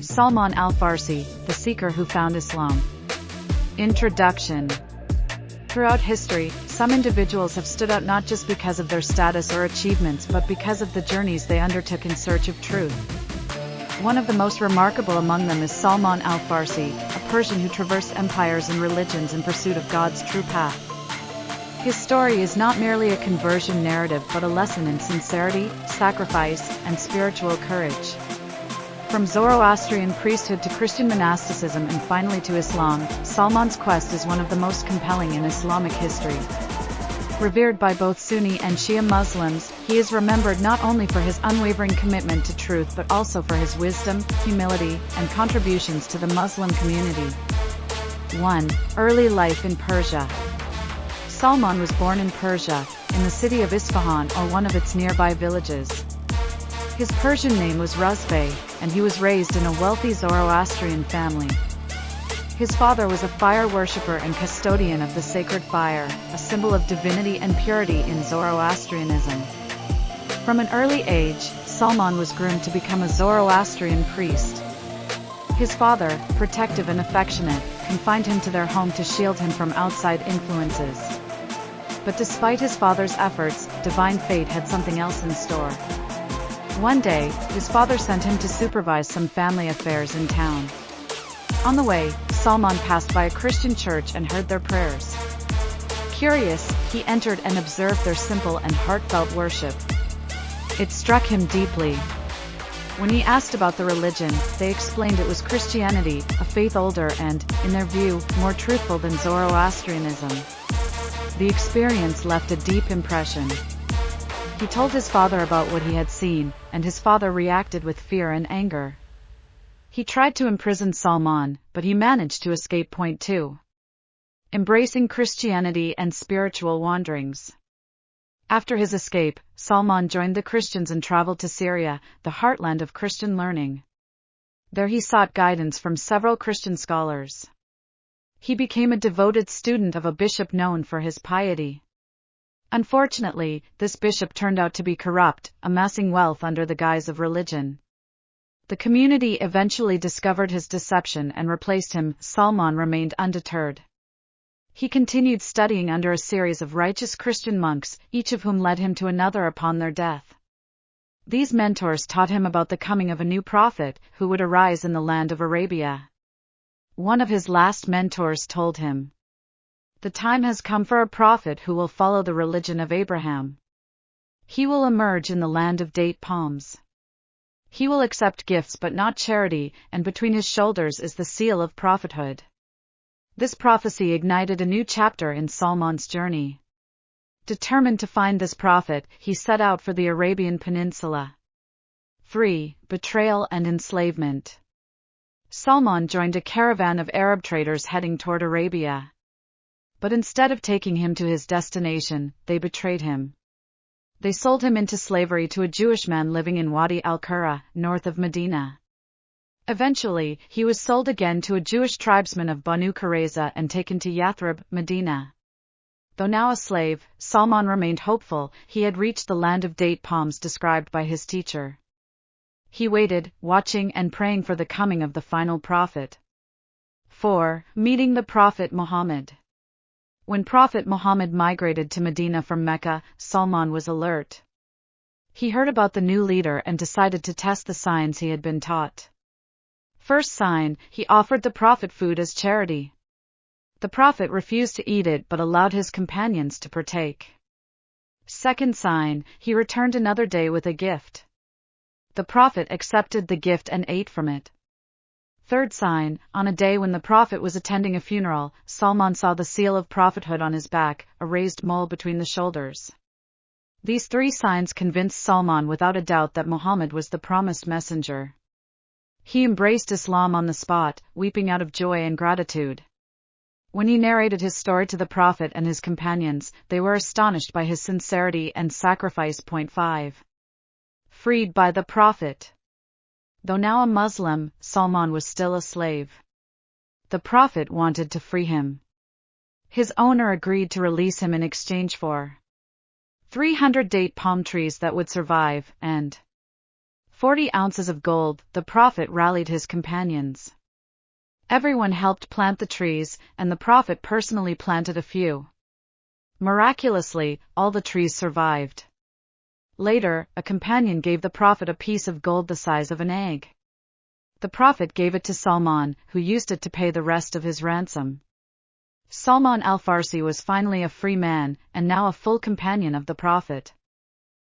Salman Al-Farsi, the seeker who found Islam. Introduction. Throughout history, some individuals have stood out not just because of their status or achievements but because of the journeys they undertook in search of truth. One of the most remarkable among them is Salman Al-Farsi, a Persian who traversed empires and religions in pursuit of God's true path. His story is not merely a conversion narrative but a lesson in sincerity, sacrifice, and spiritual courage. From Zoroastrian priesthood to Christian monasticism and finally to Islam, Salman's quest is one of the most compelling in Islamic history. Revered by both Sunni and Shia Muslims, he is remembered not only for his unwavering commitment to truth but also for his wisdom, humility, and contributions to the Muslim community. 1. Early life in Persia. Salman was born in Persia, in the city of Isfahan or one of its nearby villages. His Persian name was Ruzbeh, and he was raised in a wealthy Zoroastrian family. His father was a fire worshipper and custodian of the sacred fire, a symbol of divinity and purity in Zoroastrianism. From an early age, Salman was groomed to become a Zoroastrian priest. His father, protective and affectionate, confined him to their home to shield him from outside influences. But despite his father's efforts, divine fate had something else in store. One day, his father sent him to supervise some family affairs in town. On the way, Salman passed by a Christian church and heard their prayers. Curious, he entered and observed their simple and heartfelt worship. It struck him deeply. When he asked about the religion, they explained it was Christianity, a faith older and, in their view, more truthful than Zoroastrianism. The experience left a deep impression. He told his father about what he had seen, and his father reacted with fear and anger. He tried to imprison Salman, but he managed to escape. Point 2. Embracing Christianity and spiritual wanderings. After his escape, Salman joined the Christians and traveled to Syria, the heartland of Christian learning. There he sought guidance from several Christian scholars. He became a devoted student of a bishop known for his piety. Unfortunately, this bishop turned out to be corrupt, amassing wealth under the guise of religion. The community eventually discovered his deception and replaced him. Salman remained undeterred. He continued studying under a series of righteous Christian monks, each of whom led him to another upon their death. These mentors taught him about the coming of a new prophet, who would arise in the land of Arabia. One of his last mentors told him, "The time has come for a prophet who will follow the religion of Abraham. He will emerge in the land of date palms. He will accept gifts but not charity, and between his shoulders is the seal of prophethood." This prophecy ignited a new chapter in Salman's journey. Determined to find this prophet, he set out for the Arabian Peninsula. 3. Betrayal and enslavement. Salman joined a caravan of Arab traders heading toward Arabia. But instead of taking him to his destination, they betrayed him. They sold him into slavery to a Jewish man living in Wadi al-Qura, north of Medina. Eventually, he was sold again to a Jewish tribesman of Banu Qurayza and taken to Yathrib, Medina. Though now a slave, Salman remained hopeful. He had reached the land of date palms described by his teacher. He waited, watching and praying for the coming of the final prophet. 4. Meeting the Prophet Muhammad. When Prophet Muhammad migrated to Medina from Mecca, Salman was alert. He heard about the new leader and decided to test the signs he had been taught. First sign, he offered the prophet food as charity. The prophet refused to eat it but allowed his companions to partake. Second sign, he returned another day with a gift. The prophet accepted the gift and ate from it. Third sign, on a day when the prophet was attending a funeral, Salman saw the seal of prophethood on his back, a raised mole between the shoulders. These 3 signs convinced Salman without a doubt that Muhammad was the promised messenger. He embraced Islam on the spot, weeping out of joy and gratitude. When he narrated his story to the prophet and his companions, they were astonished by his sincerity and sacrifice. Point 5. Freed by the prophet. Though now a Muslim, Salman was still a slave. The prophet wanted to free him. His owner agreed to release him in exchange for 300 date palm trees that would survive, and 40 ounces of gold. The Prophet rallied his companions. Everyone helped plant the trees, and the Prophet personally planted a few. Miraculously, all the trees survived. Later, a companion gave the Prophet a piece of gold the size of an egg. The Prophet gave it to Salman, who used it to pay the rest of his ransom. Salman Al-Farsi was finally a free man, and now a full companion of the Prophet.